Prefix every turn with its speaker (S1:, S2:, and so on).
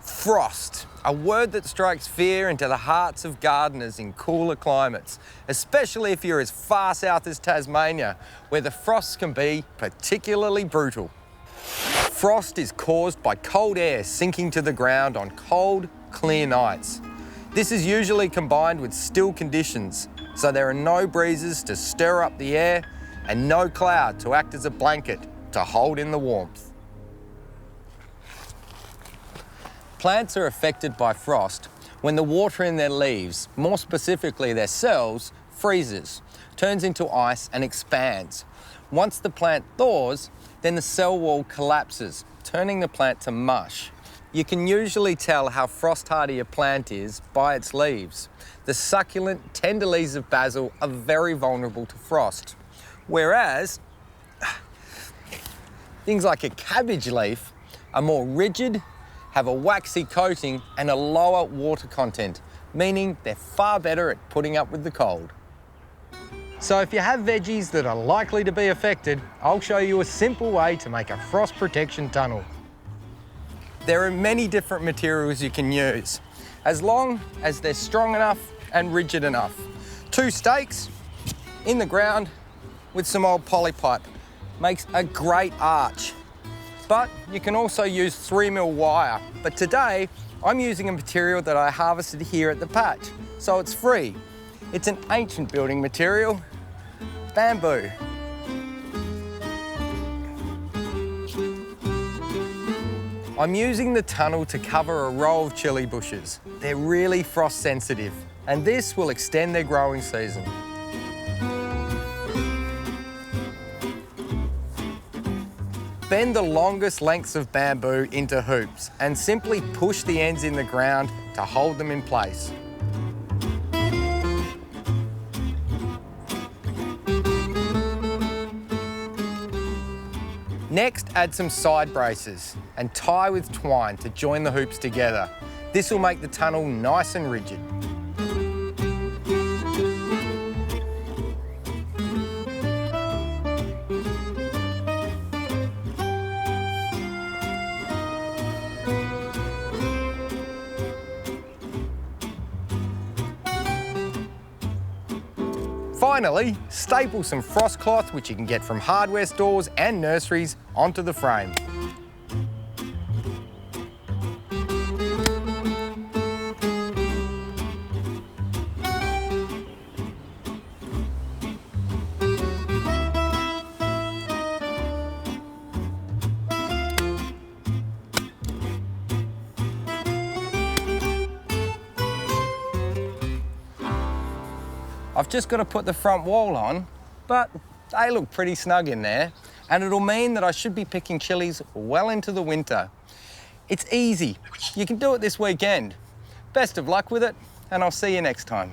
S1: Frost, a word that strikes fear into the hearts of gardeners in cooler climates, especially if you're as far south as Tasmania, where the frosts can be particularly brutal. Frost is caused by cold air sinking to the ground on cold, clear nights. This is usually combined with still conditions, so there are no breezes to stir up the air and no cloud to act as a blanket to hold in the warmth. Plants are affected by frost when the water in their leaves, more specifically their cells, freezes, turns into ice and expands. Once the plant thaws, then the cell wall collapses, turning the plant to mush. You can usually tell how frost-hardy a plant is by its leaves. The succulent, tender leaves of basil are very vulnerable to frost, whereas things like a cabbage leaf are more rigid, have a waxy coating and a lower water content, meaning they're far better at putting up with the cold. So if you have veggies that are likely to be affected, I'll show you a simple way to make a frost protection tunnel. There are many different materials you can use, as long as they're strong enough and rigid enough. 2 stakes in the ground with some old polypipe makes a great arch. But you can also use 3mm wire. But today, I'm using a material that I harvested here at the patch, so it's free. It's an ancient building material, bamboo. I'm using the tunnel to cover a row of chilli bushes. They're really frost sensitive, and this will extend their growing season. Bend the longest lengths of bamboo into hoops and simply push the ends in the ground to hold them in place. Next, add some side braces and tie with twine to join the hoops together. This will make the tunnel nice and rigid. Finally, staple some frost cloth, which you can get from hardware stores and nurseries, onto the frame. I've just got to put the front wall on, but they look pretty snug in there, and it'll mean that I should be picking chilies well into the winter. It's easy. You can do it this weekend. Best of luck with it, and I'll see you next time.